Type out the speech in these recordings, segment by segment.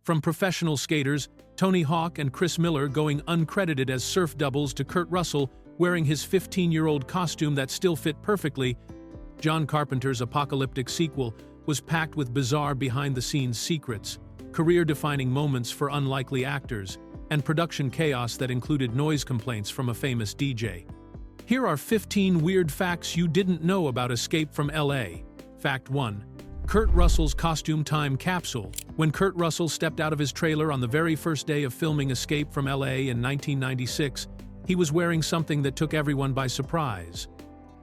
From professional skaters, Tony Hawk and Chris Miller going uncredited as surf doubles to Kurt Russell wearing his 15-year-old costume that still fit perfectly, John Carpenter's apocalyptic sequel was packed with bizarre behind-the-scenes secrets, career-defining moments for unlikely actors, and production chaos that included noise complaints from a famous DJ. Here are 15 weird facts you didn't know about Escape from L.A. Fact 1. Kurt Russell's costume time capsule. When Kurt Russell stepped out of his trailer on the very first day of filming Escape from L.A. in 1996, he was wearing something that took everyone by surprise.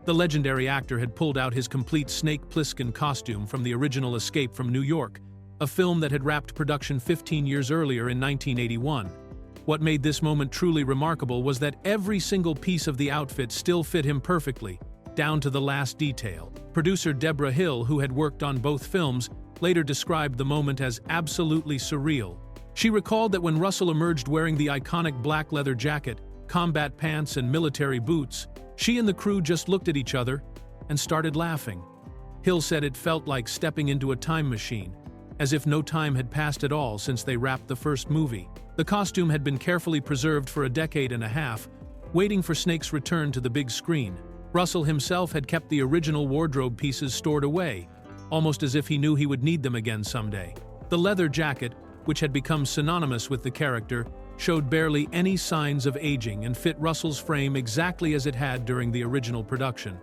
The legendary actor had pulled out his complete Snake Plissken costume from the original Escape from New York, a film that had wrapped production 15 years earlier in 1981. What made this moment truly remarkable was that every single piece of the outfit still fit him perfectly, down to the last detail. Producer Deborah Hill, who had worked on both films, later described the moment as absolutely surreal. She recalled that when Russell emerged wearing the iconic black leather jacket, combat pants, and military boots, she and the crew just looked at each other and started laughing. Hill said it felt like stepping into a time machine, as if no time had passed at all since they wrapped the first movie. The costume had been carefully preserved for a decade and a half, waiting for Snake's return to the big screen. Russell himself had kept the original wardrobe pieces stored away, almost as if he knew he would need them again someday. The leather jacket, which had become synonymous with the character, showed barely any signs of aging and fit Russell's frame exactly as it had during the original production.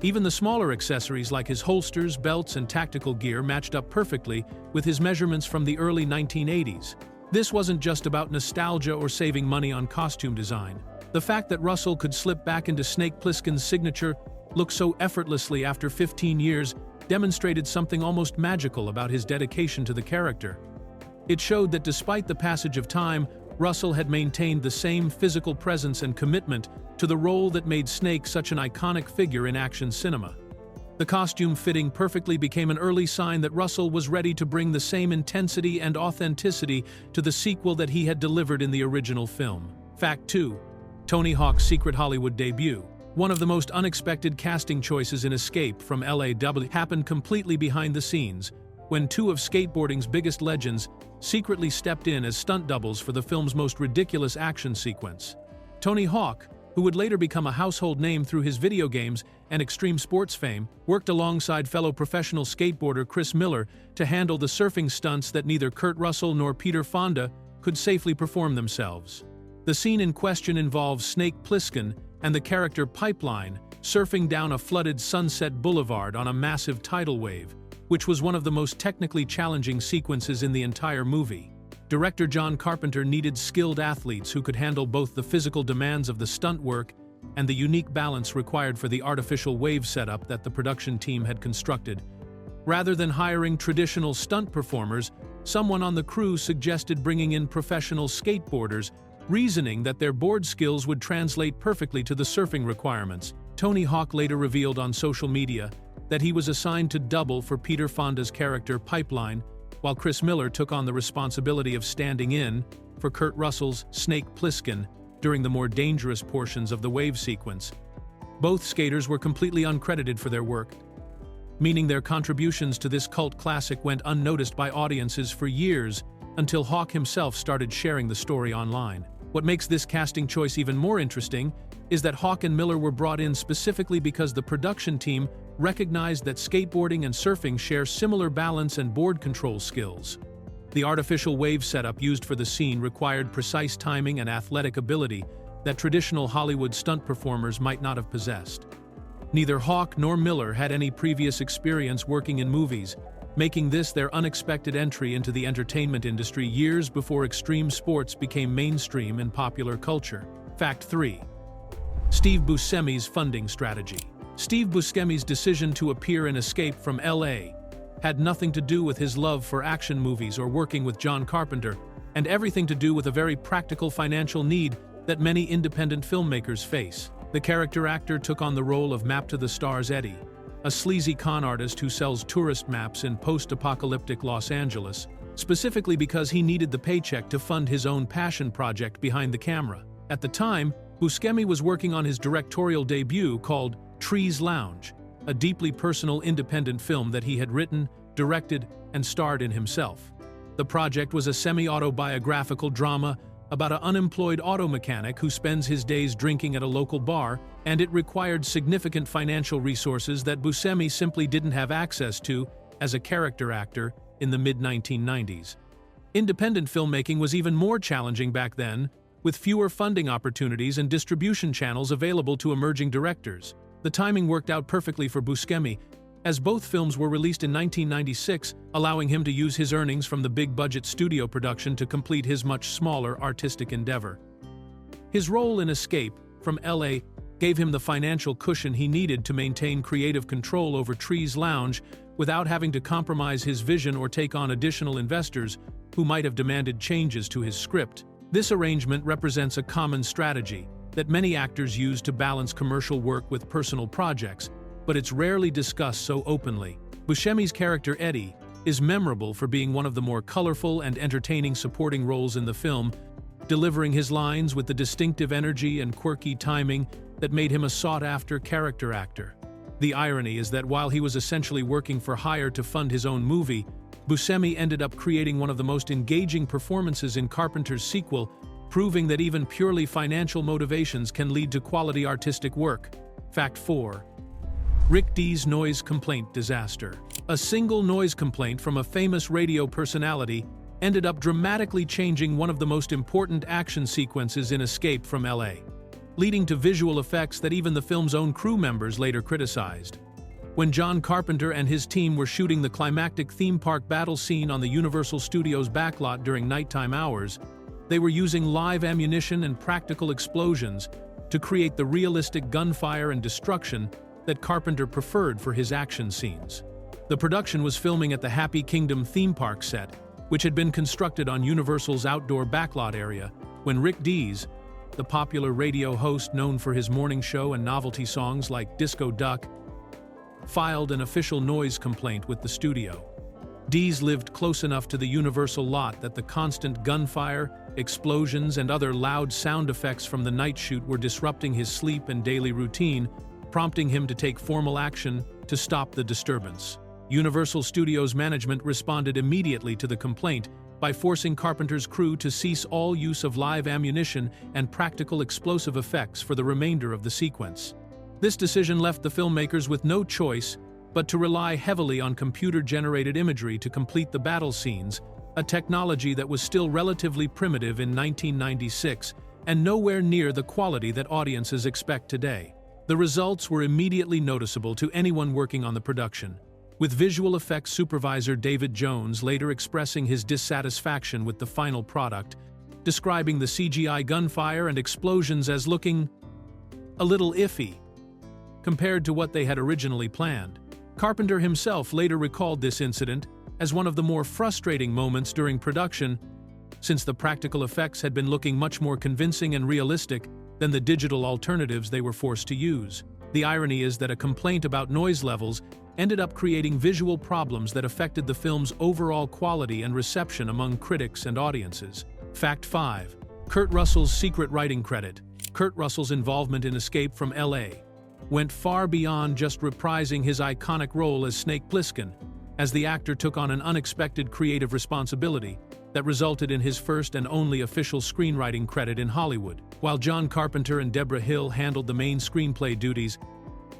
Even the smaller accessories like his holsters, belts, and tactical gear matched up perfectly with his measurements from the early 1980s. This wasn't just about nostalgia or saving money on costume design. The fact that Russell could slip back into Snake Plissken's signature look so effortlessly after 15 years demonstrated something almost magical about his dedication to the character. It showed that despite the passage of time, Russell had maintained the same physical presence and commitment to the role that made Snake such an iconic figure in action cinema. The costume fitting perfectly became an early sign that Russell was ready to bring the same intensity and authenticity to the sequel that he had delivered in the original film. Fact 2. Tony Hawk's secret Hollywood debut. One of the most unexpected casting choices in Escape from L.A. happened completely behind the scenes, when two of skateboarding's biggest legends secretly stepped in as stunt doubles for the film's most ridiculous action sequence. Tony Hawk, who would later become a household name through his video games and extreme sports fame, worked alongside fellow professional skateboarder Chris Miller to handle the surfing stunts that neither Kurt Russell nor Peter Fonda could safely perform themselves. The scene in question involves Snake Plissken and the character Pipeline surfing down a flooded Sunset Boulevard on a massive tidal wave, which was one of the most technically challenging sequences in the entire movie. Director John Carpenter needed skilled athletes who could handle both the physical demands of the stunt work and the unique balance required for the artificial wave setup that the production team had constructed. Rather than hiring traditional stunt performers, someone on the crew suggested bringing in professional skateboarders, reasoning that their board skills would translate perfectly to the surfing requirements. Tony Hawk later revealed on social media that he was assigned to double for Peter Fonda's character Pipeline, while Chris Miller took on the responsibility of standing in for Kurt Russell's Snake Plissken during the more dangerous portions of the wave sequence. Both skaters were completely uncredited for their work, meaning their contributions to this cult classic went unnoticed by audiences for years until Hawk himself started sharing the story online. What makes this casting choice even more interesting is that Hawk and Miller were brought in specifically because the production team recognized that skateboarding and surfing share similar balance and board control skills. The artificial wave setup used for the scene required precise timing and athletic ability that traditional Hollywood stunt performers might not have possessed. Neither Hawk nor Miller had any previous experience working in movies, making this their unexpected entry into the entertainment industry years before extreme sports became mainstream in popular culture. Fact 3. Steve Buscemi's funding strategy. Steve Buscemi's decision to appear in Escape from L.A. had nothing to do with his love for action movies or working with John Carpenter, and everything to do with a very practical financial need that many independent filmmakers face. The character actor took on the role of Map to the Stars Eddie, a sleazy con artist who sells tourist maps in post-apocalyptic Los Angeles, specifically because he needed the paycheck to fund his own passion project behind the camera. At the time, Buscemi was working on his directorial debut called Trees Lounge, a deeply personal independent film that he had written, directed, and starred in himself. The project was a semi-autobiographical drama about an unemployed auto mechanic who spends his days drinking at a local bar, and it required significant financial resources that Buscemi simply didn't have access to as a character actor in the mid-1990s. Independent filmmaking was even more challenging back then, with fewer funding opportunities and distribution channels available to emerging directors. The timing worked out perfectly for Buscemi, as both films were released in 1996, allowing him to use his earnings from the big-budget studio production to complete his much smaller artistic endeavor. His role in Escape from L.A. gave him the financial cushion he needed to maintain creative control over Tree's Lounge without having to compromise his vision or take on additional investors who might have demanded changes to his script. This arrangement represents a common strategy that many actors use to balance commercial work with personal projects, but it's rarely discussed so openly. Buscemi's character Eddie is memorable for being one of the more colorful and entertaining supporting roles in the film, delivering his lines with the distinctive energy and quirky timing that made him a sought-after character actor. The irony is that while he was essentially working for hire to fund his own movie, Buscemi ended up creating one of the most engaging performances in Carpenter's sequel, proving that even purely financial motivations can lead to quality artistic work. Fact 4. Rick Dees' noise complaint disaster. A single noise complaint from a famous radio personality ended up dramatically changing one of the most important action sequences in Escape from L.A., leading to visual effects that even the film's own crew members later criticized. When John Carpenter and his team were shooting the climactic theme park battle scene on the Universal Studios backlot during nighttime hours, they were using live ammunition and practical explosions to create the realistic gunfire and destruction that Carpenter preferred for his action scenes. The production was filming at the Happy Kingdom theme park set, which had been constructed on Universal's outdoor backlot area, when Rick Dees, the popular radio host known for his morning show and novelty songs like Disco Duck, filed an official noise complaint with the studio. Dees lived close enough to the Universal lot that the constant gunfire, explosions, and other loud sound effects from the night shoot were disrupting his sleep and daily routine, prompting him to take formal action to stop the disturbance. Universal Studios management responded immediately to the complaint by forcing Carpenter's crew to cease all use of live ammunition and practical explosive effects for the remainder of the sequence. This decision left the filmmakers with no choice but to rely heavily on computer-generated imagery to complete the battle scenes, a technology that was still relatively primitive in 1996 and nowhere near the quality that audiences expect today. The results were immediately noticeable to anyone working on the production, with visual effects supervisor David Jones later expressing his dissatisfaction with the final product, describing the CGI gunfire and explosions as looking a little iffy compared to what they had originally planned. Carpenter himself later recalled this incident as one of the more frustrating moments during production, since the practical effects had been looking much more convincing and realistic than the digital alternatives they were forced to use. The irony is that a complaint about noise levels ended up creating visual problems that affected the film's overall quality and reception among critics and audiences. Fact 5. Kurt Russell's secret writing credit. Kurt Russell's involvement in Escape from L.A. went far beyond just reprising his iconic role as Snake Plissken, as the actor took on an unexpected creative responsibility that resulted in his first and only official screenwriting credit in Hollywood. While John Carpenter and Deborah Hill handled the main screenplay duties,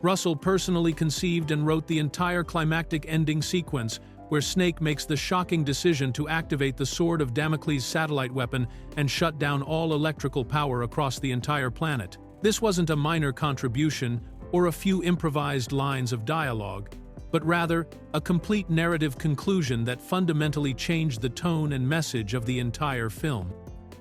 Russell personally conceived and wrote the entire climactic ending sequence where Snake makes the shocking decision to activate the Sword of Damocles satellite weapon and shut down all electrical power across the entire planet. This wasn't a minor contribution or a few improvised lines of dialogue, but rather a complete narrative conclusion that fundamentally changed the tone and message of the entire film.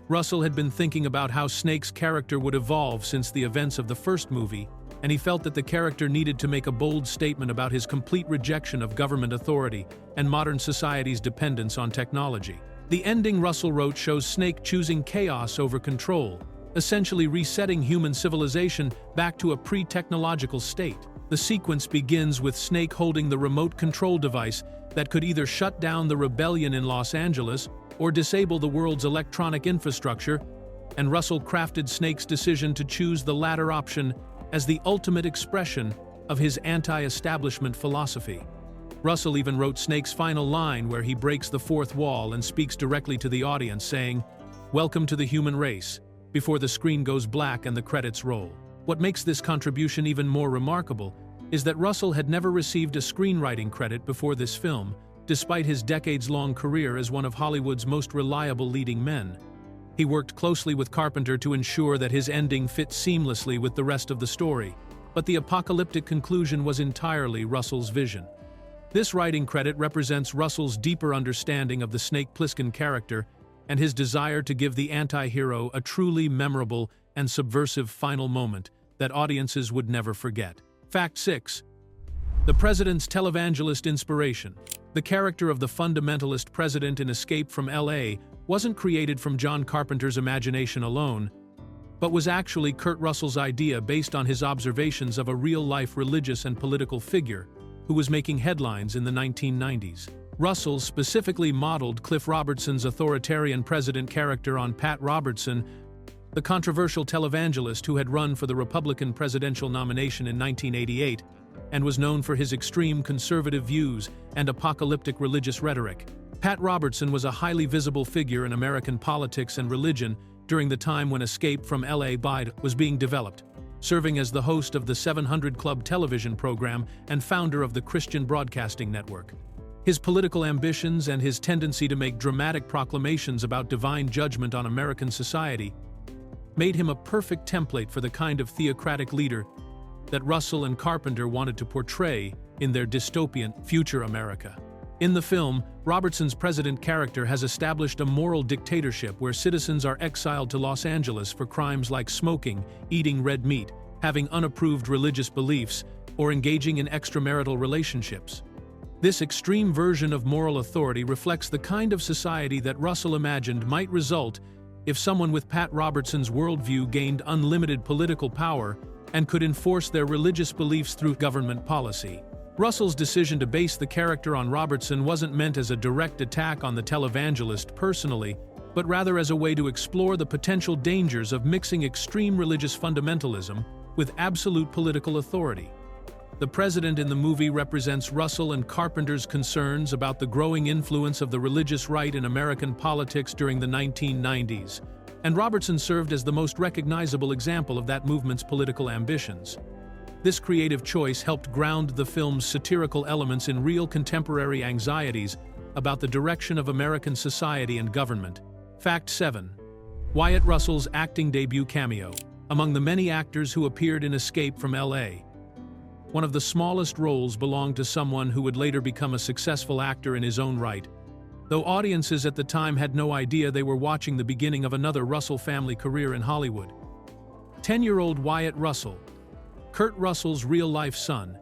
Russell had been thinking about how Snake's character would evolve since the events of the first movie, and he felt that the character needed to make a bold statement about his complete rejection of government authority and modern society's dependence on technology. The ending Russell wrote shows Snake choosing chaos over control, essentially resetting human civilization back to a pre-technological state. The sequence begins with Snake holding the remote control device that could either shut down the rebellion in Los Angeles or disable the world's electronic infrastructure, and Russell crafted Snake's decision to choose the latter option as the ultimate expression of his anti-establishment philosophy. Russell even wrote Snake's final line, where he breaks the fourth wall and speaks directly to the audience, saying, "Welcome to the human race," before the screen goes black and the credits roll. What makes this contribution even more remarkable is that Russell had never received a screenwriting credit before this film, despite his decades-long career as one of Hollywood's most reliable leading men. He worked closely with Carpenter to ensure that his ending fit seamlessly with the rest of the story, but the apocalyptic conclusion was entirely Russell's vision. This writing credit represents Russell's deeper understanding of the Snake Plissken character and his desire to give the anti-hero a truly memorable and subversive final moment that audiences would never forget. Fact 6. The President's televangelist inspiration. The character of the fundamentalist president in Escape from L.A. wasn't created from John Carpenter's imagination alone, but was actually Kurt Russell's idea based on his observations of a real-life religious and political figure who was making headlines in the 1990s. Russell specifically modeled Cliff Robertson's authoritarian president character on Pat Robertson, the controversial televangelist who had run for the Republican presidential nomination in 1988 and was known for his extreme conservative views and apocalyptic religious rhetoric. Pat Robertson was a highly visible figure in American politics and religion during the time when Escape from L.A. was being developed, serving as the host of the 700 Club television program and founder of the Christian Broadcasting Network. His political ambitions and his tendency to make dramatic proclamations about divine judgment on American society made him a perfect template for the kind of theocratic leader that Russell and Carpenter wanted to portray in their dystopian future America. In the film, Robertson's president character has established a moral dictatorship where citizens are exiled to Los Angeles for crimes like smoking, eating red meat, having unapproved religious beliefs, or engaging in extramarital relationships. This extreme version of moral authority reflects the kind of society that Russell imagined might result if someone with Pat Robertson's worldview gained unlimited political power and could enforce their religious beliefs through government policy. Russell's decision to base the character on Robertson wasn't meant as a direct attack on the televangelist personally, but rather as a way to explore the potential dangers of mixing extreme religious fundamentalism with absolute political authority. The president in the movie represents Russell and Carpenter's concerns about the growing influence of the religious right in American politics during the 1990s, and Robertson served as the most recognizable example of that movement's political ambitions. This creative choice helped ground the film's satirical elements in real contemporary anxieties about the direction of American society and government. Fact 7. Wyatt Russell's acting debut cameo. Among the many actors who appeared in Escape from L.A., one of the smallest roles belonged to someone who would later become a successful actor in his own right, though audiences at the time had no idea they were watching the beginning of another Russell family career in Hollywood. 10-year-old Wyatt Russell, Kurt Russell's real-life son,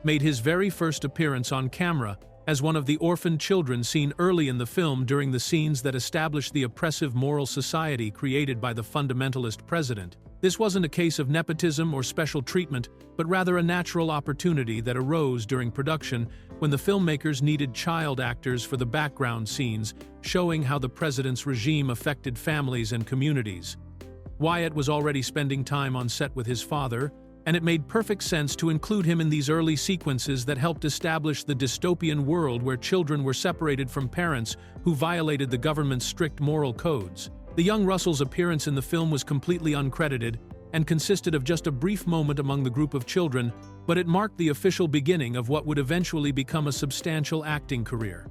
made his very first appearance on camera as one of the orphaned children seen early in the film during the scenes that established the oppressive moral society created by the fundamentalist president. This wasn't a case of nepotism or special treatment, but rather a natural opportunity that arose during production when the filmmakers needed child actors for the background scenes, showing how the president's regime affected families and communities. Wyatt was already spending time on set with his father, and it made perfect sense to include him in these early sequences that helped establish the dystopian world where children were separated from parents who violated the government's strict moral codes. The young Russell's appearance in the film was completely uncredited and consisted of just a brief moment among the group of children, but it marked the official beginning of what would eventually become a substantial acting career.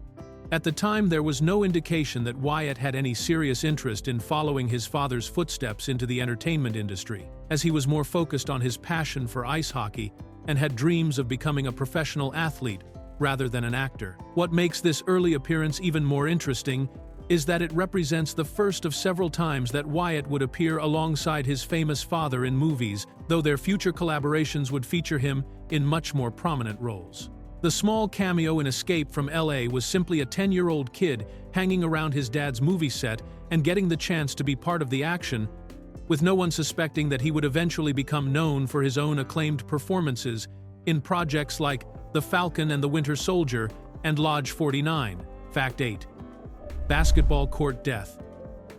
At the time, there was no indication that Wyatt had any serious interest in following his father's footsteps into the entertainment industry, as he was more focused on his passion for ice hockey and had dreams of becoming a professional athlete rather than an actor. What makes this early appearance even more interesting is that it represents the first of several times that Wyatt would appear alongside his famous father in movies, though their future collaborations would feature him in much more prominent roles. The small cameo in Escape from L.A. was simply a 10-year-old kid hanging around his dad's movie set and getting the chance to be part of the action, with no one suspecting that he would eventually become known for his own acclaimed performances in projects like The Falcon and the Winter Soldier and Lodge 49. Fact 8. Basketball court death.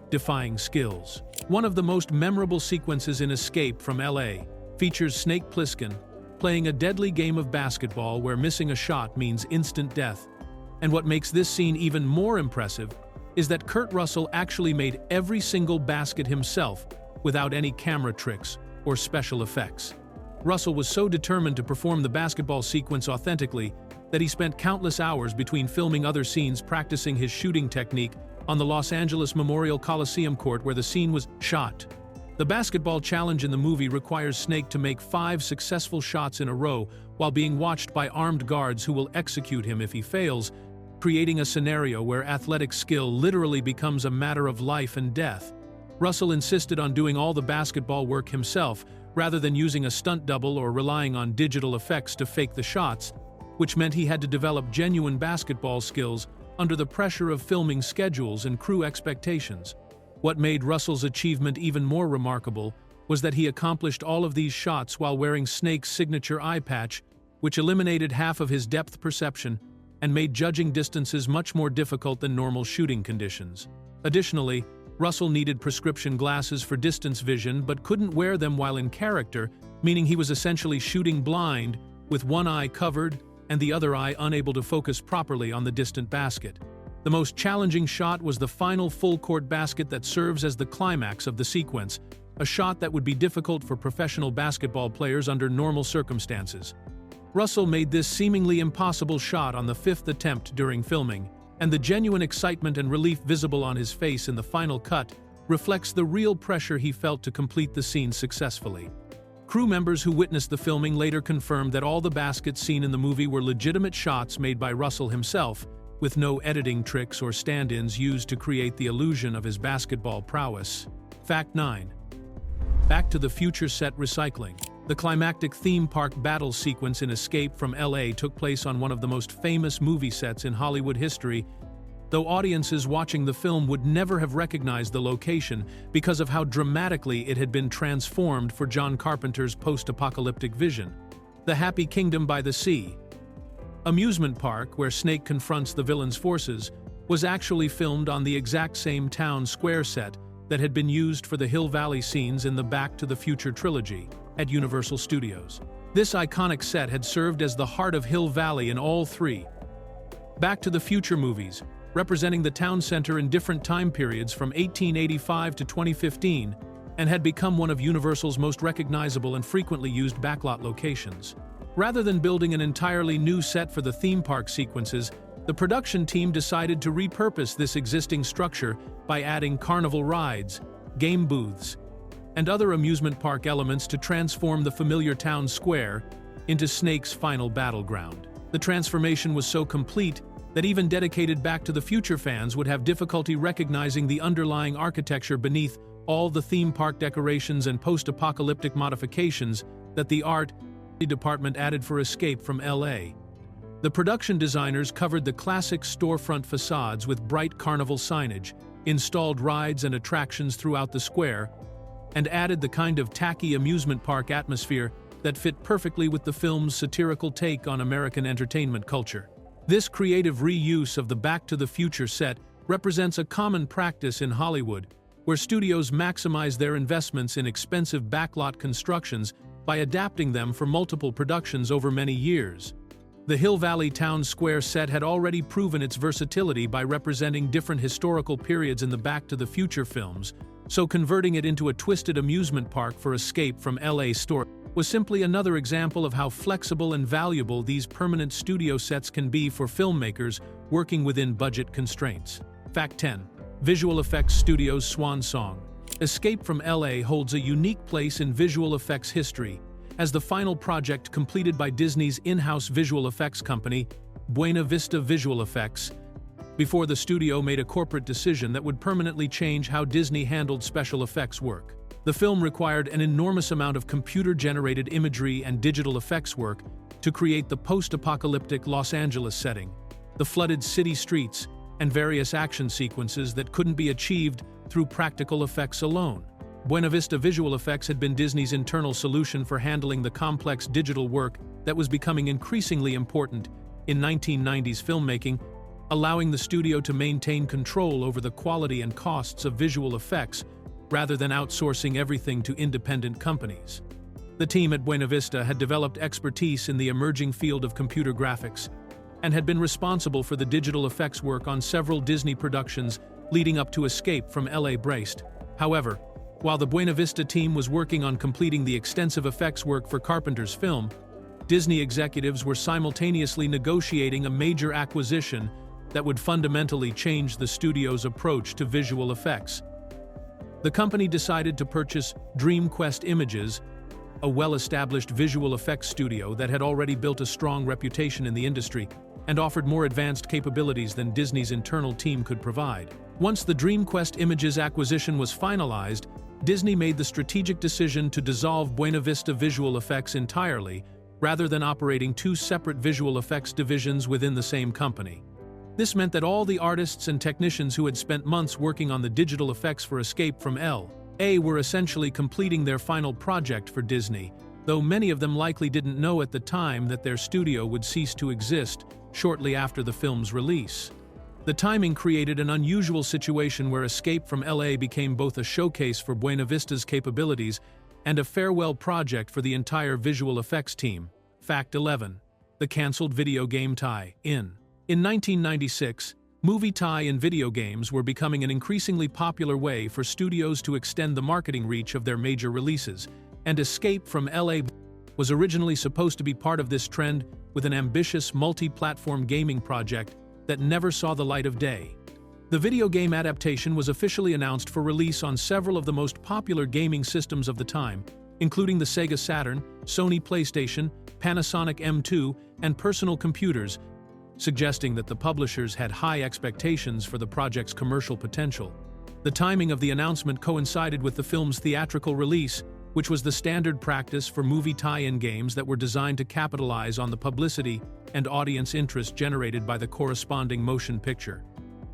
Defying skills. One of the most memorable sequences in Escape from L.A. features Snake Plissken, playing a deadly game of basketball where missing a shot means instant death. And what makes this scene even more impressive is that Kurt Russell actually made every single basket himself without any camera tricks or special effects. Russell was so determined to perform the basketball sequence authentically that he spent countless hours between filming other scenes practicing his shooting technique on the Los Angeles Memorial Coliseum court where the scene was shot. The basketball challenge in the movie requires Snake to make 5 successful shots in a row while being watched by armed guards who will execute him if he fails, creating a scenario where athletic skill literally becomes a matter of life and death. Russell insisted on doing all the basketball work himself, rather than using a stunt double or relying on digital effects to fake the shots, which meant he had to develop genuine basketball skills under the pressure of filming schedules and crew expectations. What made Russell's achievement even more remarkable was that he accomplished all of these shots while wearing Snake's signature eye patch, which eliminated half of his depth perception and made judging distances much more difficult than normal shooting conditions. Additionally, Russell needed prescription glasses for distance vision but couldn't wear them while in character, meaning he was essentially shooting blind, with one eye covered and the other eye unable to focus properly on the distant basket. The most challenging shot was the final full-court basket that serves as the climax of the sequence, a shot that would be difficult for professional basketball players under normal circumstances. Russell made this seemingly impossible shot on the 5th attempt during filming, and the genuine excitement and relief visible on his face in the final cut reflects the real pressure he felt to complete the scene successfully. Crew members who witnessed the filming later confirmed that all the baskets seen in the movie were legitimate shots made by Russell himself, with no editing tricks or stand-ins used to create the illusion of his basketball prowess. Fact 9. Back to the Future set recycling. The climactic theme park battle sequence in Escape from L.A. took place on one of the most famous movie sets in Hollywood history, though audiences watching the film would never have recognized the location because of how dramatically it had been transformed for John Carpenter's post-apocalyptic vision. The Happy Kingdom by the Sea, amusement park where Snake confronts the villain's forces, was actually filmed on the exact same town square set that had been used for the Hill Valley scenes in the Back to the Future trilogy at Universal Studios. This iconic set had served as the heart of Hill Valley in all 3 Back to the Future movies, representing the town center in different time periods from 1885 to 2015, and had become one of Universal's most recognizable and frequently used backlot locations. Rather than building an entirely new set for the theme park sequences, the production team decided to repurpose this existing structure by adding carnival rides, game booths, and other amusement park elements to transform the familiar town square into Snake's final battleground. The transformation was so complete that even dedicated Back to the Future fans would have difficulty recognizing the underlying architecture beneath all the theme park decorations and post-apocalyptic modifications that the art department added for Escape from L.A. The production designers covered the classic storefront facades with bright carnival signage, installed rides and attractions throughout the square, and added the kind of tacky amusement park atmosphere that fit perfectly with the film's satirical take on American entertainment culture. This creative reuse of the Back to the Future set represents a common practice in Hollywood, where studios maximize their investments in expensive backlot constructions by adapting them for multiple productions over many years. The Hill Valley Town Square set had already proven its versatility by representing different historical periods in the Back to the Future films, so converting it into a twisted amusement park for Escape from L.A. story was simply another example of how flexible and valuable these permanent studio sets can be for filmmakers working within budget constraints. Fact 10. Visual Effects Studios' swan song. Escape from L.A. holds a unique place in visual effects history, as the final project completed by Disney's in-house visual effects company, Buena Vista Visual Effects, before the studio made a corporate decision that would permanently change how Disney handled special effects work. The film required an enormous amount of computer-generated imagery and digital effects work to create the post-apocalyptic Los Angeles setting, the flooded city streets, and various action sequences that couldn't be achieved through practical effects alone. Buena Vista Visual Effects had been Disney's internal solution for handling the complex digital work that was becoming increasingly important in 1990s filmmaking, allowing the studio to maintain control over the quality and costs of visual effects rather than outsourcing everything to independent companies. The team at Buena Vista had developed expertise in the emerging field of computer graphics and had been responsible for the digital effects work on several Disney productions leading up to Escape from L.A. Braced. However, while the Buena Vista team was working on completing the extensive effects work for Carpenter's film, Disney executives were simultaneously negotiating a major acquisition that would fundamentally change the studio's approach to visual effects. The company decided to purchase DreamQuest Images, a well-established visual effects studio that had already built a strong reputation in the industry and offered more advanced capabilities than Disney's internal team could provide. Once the DreamQuest Images acquisition was finalized, Disney made the strategic decision to dissolve Buena Vista Visual Effects entirely, rather than operating two separate visual effects divisions within the same company. This meant that all the artists and technicians who had spent months working on the digital effects for Escape from L.A. were essentially completing their final project for Disney, though many of them likely didn't know at the time that their studio would cease to exist shortly after the film's release. The timing created an unusual situation where Escape from L.A. became both a showcase for Buena Vista's capabilities and a farewell project for the entire visual effects team. Fact 11. The cancelled video game tie-in. In 1996, movie tie-in video games were becoming an increasingly popular way for studios to extend the marketing reach of their major releases, and Escape from L.A. was originally supposed to be part of this trend with an ambitious multi-platform gaming project that never saw the light of day. The video game adaptation was officially announced for release on several of the most popular gaming systems of the time, including the Sega Saturn, Sony PlayStation, Panasonic M2, and personal computers, suggesting that the publishers had high expectations for the project's commercial potential. The timing of the announcement coincided with the film's theatrical release, which was the standard practice for movie tie-in games that were designed to capitalize on the publicity and audience interest generated by the corresponding motion picture.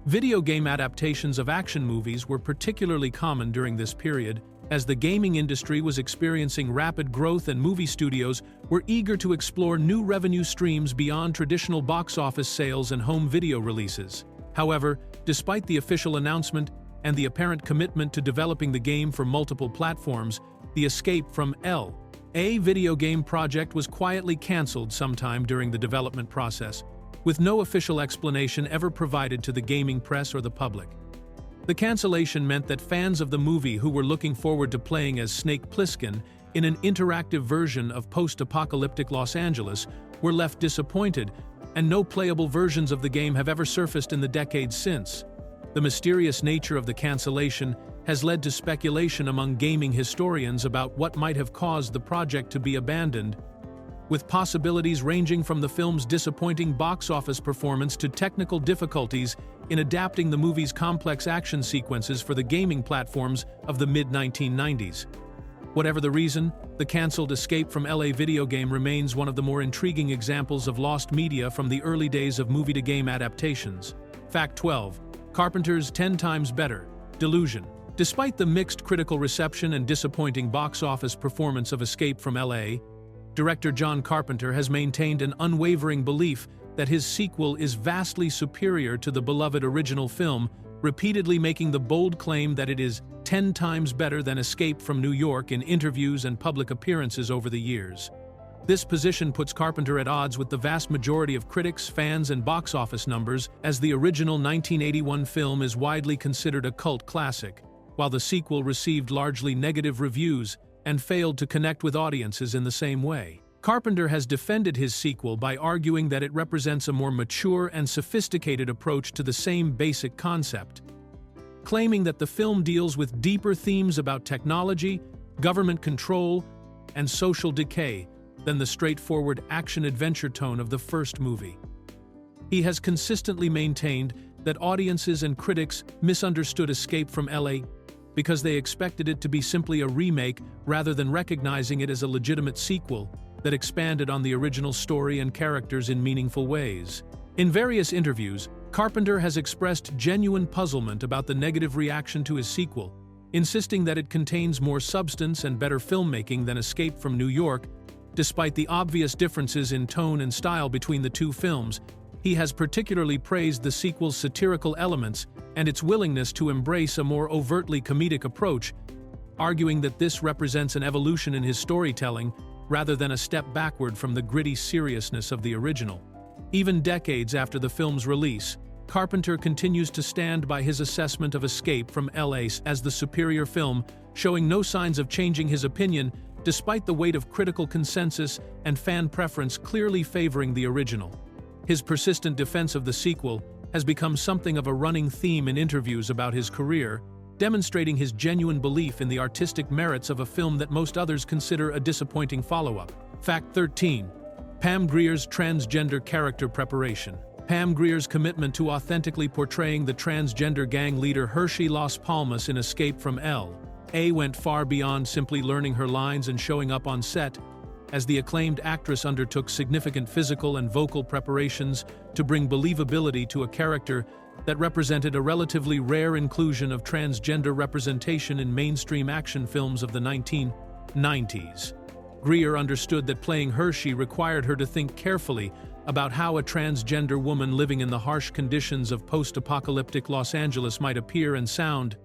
Video game adaptations of action movies were particularly common during this period, as the gaming industry was experiencing rapid growth and movie studios were eager to explore new revenue streams beyond traditional box office sales and home video releases. However, despite the official announcement and the apparent commitment to developing the game for multiple platforms, the Escape from L.A. video game project was quietly cancelled sometime during the development process, with no official explanation ever provided to the gaming press or the public. The cancellation meant that fans of the movie who were looking forward to playing as Snake Plissken in an interactive version of post-apocalyptic Los Angeles were left disappointed, and no playable versions of the game have ever surfaced in the decades since. The mysterious nature of the cancellation has led to speculation among gaming historians about what might have caused the project to be abandoned, with possibilities ranging from the film's disappointing box office performance to technical difficulties in adapting the movie's complex action sequences for the gaming platforms of the mid-1990s. Whatever the reason, the cancelled Escape from L.A. video game remains one of the more intriguing examples of lost media from the early days of movie-to-game adaptations. Fact 12. Carpenter's 10 times better. Delusion. Despite the mixed critical reception and disappointing box office performance of Escape from L.A., director John Carpenter has maintained an unwavering belief that his sequel is vastly superior to the beloved original film, repeatedly making the bold claim that it is 10 times better than Escape from New York in interviews and public appearances over the years. This position puts Carpenter at odds with the vast majority of critics, fans, and box office numbers, as the original 1981 film is widely considered a cult classic, while the sequel received largely negative reviews and failed to connect with audiences in the same way. Carpenter has defended his sequel by arguing that it represents a more mature and sophisticated approach to the same basic concept, claiming that the film deals with deeper themes about technology, government control, and social decay than the straightforward action-adventure tone of the first movie. He has consistently maintained that audiences and critics misunderstood Escape from L.A. because they expected it to be simply a remake rather than recognizing it as a legitimate sequel that expanded on the original story and characters in meaningful ways. In various interviews, Carpenter has expressed genuine puzzlement about the negative reaction to his sequel, insisting that it contains more substance and better filmmaking than Escape from New York. Despite the obvious differences in tone and style between the two films, he has particularly praised the sequel's satirical elements and its willingness to embrace a more overtly comedic approach, arguing that this represents an evolution in his storytelling rather than a step backward from the gritty seriousness of the original. Even decades after the film's release, Carpenter continues to stand by his assessment of Escape from L.A. as the superior film, showing no signs of changing his opinion despite the weight of critical consensus and fan preference clearly favoring the original. His persistent defense of the sequel has become something of a running theme in interviews about his career, demonstrating his genuine belief in the artistic merits of a film that most others consider a disappointing follow-up. Fact 13. Pam Grier's transgender character preparation. Pam Grier's commitment to authentically portraying the transgender gang leader Hershey Las Palmas in Escape from L.A. went far beyond simply learning her lines and showing up on set, as the acclaimed actress undertook significant physical and vocal preparations to bring believability to a character that represented a relatively rare inclusion of transgender representation in mainstream action films of the 1990s. Grier understood that playing Hershey required her to think carefully about how a transgender woman living in the harsh conditions of post-apocalyptic Los Angeles might appear and sound,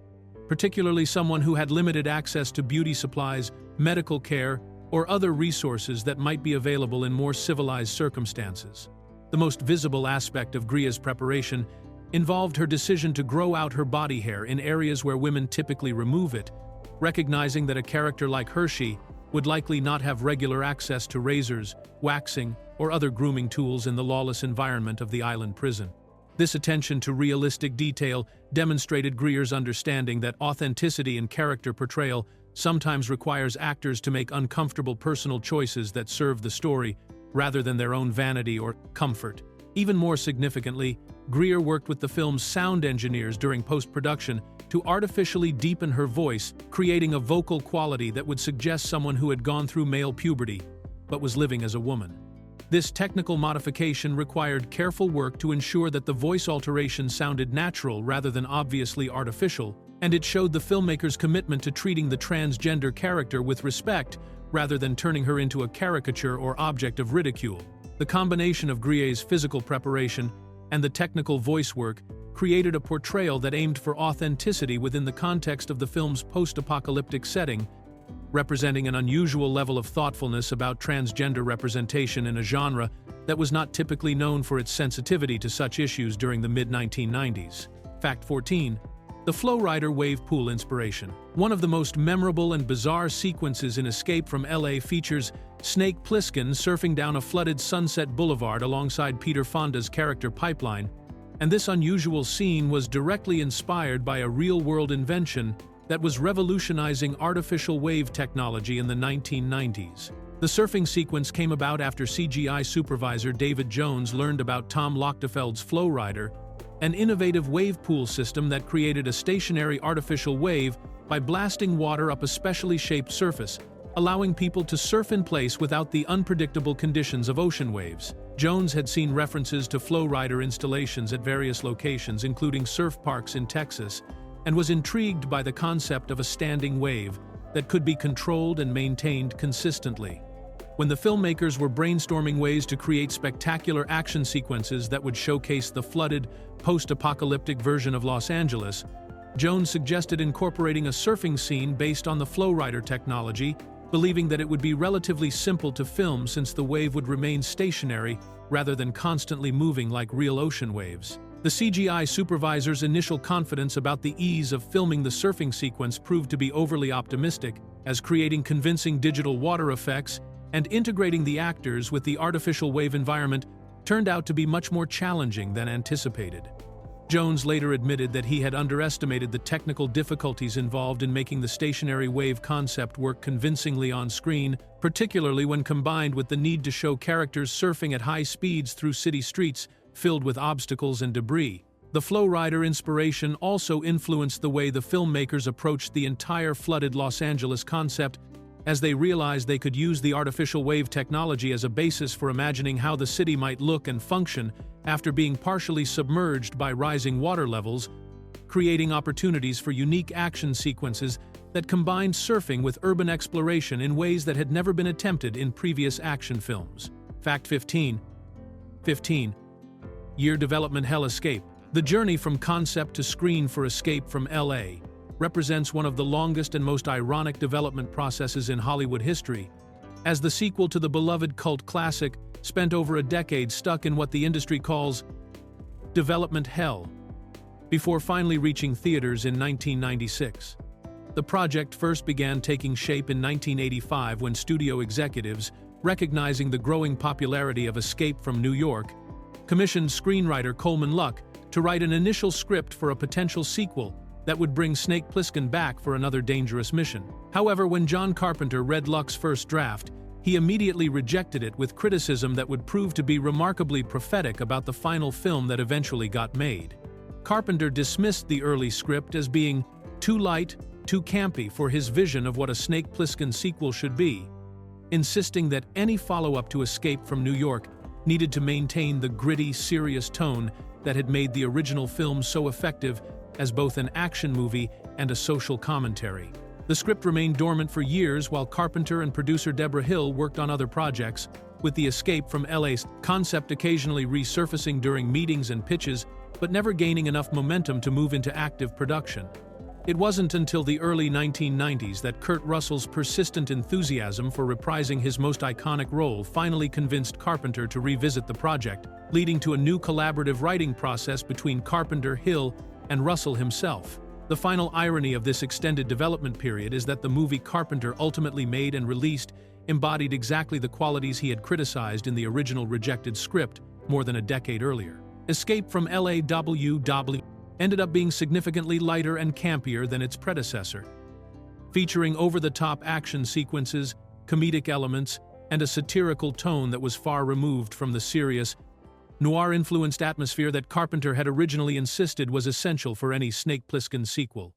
particularly someone who had limited access to beauty supplies, medical care, or other resources that might be available in more civilized circumstances. The most visible aspect of Grier's preparation involved her decision to grow out her body hair in areas where women typically remove it, recognizing that a character like Hershey would likely not have regular access to razors, waxing, or other grooming tools in the lawless environment of the island prison. This attention to realistic detail demonstrated Grier's understanding that authenticity in character portrayal sometimes requires actors to make uncomfortable personal choices that serve the story rather than their own vanity or comfort. Even more significantly, Grier worked with the film's sound engineers during post-production to artificially deepen her voice, creating a vocal quality that would suggest someone who had gone through male puberty but was living as a woman. This technical modification required careful work to ensure that the voice alteration sounded natural rather than obviously artificial, and it showed the filmmaker's commitment to treating the transgender character with respect rather than turning her into a caricature or object of ridicule. The combination of Grier's physical preparation and the technical voice work created a portrayal that aimed for authenticity within the context of the film's post-apocalyptic setting, representing an unusual level of thoughtfulness about transgender representation in a genre that was not typically known for its sensitivity to such issues during the mid-1990s. Fact 14. The Flowrider wave pool inspiration. One of the most memorable and bizarre sequences in Escape from L.A. features Snake Plissken surfing down a flooded Sunset Boulevard alongside Peter Fonda's character Pipeline, and this unusual scene was directly inspired by a real-world invention that was revolutionizing artificial wave technology in the 1990s. The surfing sequence came about after CGI supervisor David Jones learned about Tom Lochtefeld's Flowrider, an innovative wave pool system that created a stationary artificial wave by blasting water up a specially shaped surface, allowing people to surf in place without the unpredictable conditions of ocean waves. Jones had seen references to Flowrider installations at various locations, including surf parks in Texas, and was intrigued by the concept of a standing wave that could be controlled and maintained consistently. When the filmmakers were brainstorming ways to create spectacular action sequences that would showcase the flooded, post-apocalyptic version of Los Angeles, Jones suggested incorporating a surfing scene based on the Flowrider technology, believing that it would be relatively simple to film since the wave would remain stationary rather than constantly moving like real ocean waves. The CGI supervisor's initial confidence about the ease of filming the surfing sequence proved to be overly optimistic, as creating convincing digital water effects and integrating the actors with the artificial wave environment turned out to be much more challenging than anticipated. Jones later admitted that he had underestimated the technical difficulties involved in making the stationary wave concept work convincingly on screen, particularly when combined with the need to show characters surfing at high speeds through city streets filled with obstacles and debris. The Flowrider inspiration also influenced the way the filmmakers approached the entire flooded Los Angeles concept, as they realized they could use the artificial wave technology as a basis for imagining how the city might look and function after being partially submerged by rising water levels, creating opportunities for unique action sequences that combined surfing with urban exploration in ways that had never been attempted in previous action films. Fact 15. Year development hell Escape. The journey from concept to screen for Escape from L.A. represents one of the longest and most ironic development processes in Hollywood history, as the sequel to the beloved cult classic spent over a decade stuck in what the industry calls development hell, before finally reaching theaters in 1996. The project first began taking shape in 1985 when studio executives, recognizing the growing popularity of Escape from New York, commissioned screenwriter Coleman Luck to write an initial script for a potential sequel that would bring Snake Plissken back for another dangerous mission. However, when John Carpenter read Luck's first draft, he immediately rejected it with criticism that would prove to be remarkably prophetic about the final film that eventually got made. Carpenter dismissed the early script as being too light, too campy for his vision of what a Snake Plissken sequel should be, insisting that any follow-up to Escape from New York needed to maintain the gritty, serious tone that had made the original film so effective as both an action movie and a social commentary. The script remained dormant for years while Carpenter and producer Deborah Hill worked on other projects, with the Escape from L.A. concept occasionally resurfacing during meetings and pitches, but never gaining enough momentum to move into active production. It wasn't until the early 1990s that Kurt Russell's persistent enthusiasm for reprising his most iconic role finally convinced Carpenter to revisit the project, leading to a new collaborative writing process between Carpenter, Hill, and Russell himself. The final irony of this extended development period is that the movie Carpenter ultimately made and released embodied exactly the qualities he had criticized in the original rejected script more than a decade earlier. Escape from L.A. ended up being significantly lighter and campier than its predecessor, featuring over-the-top action sequences, comedic elements, and a satirical tone that was far removed from the serious, noir-influenced atmosphere that Carpenter had originally insisted was essential for any Snake Plissken sequel.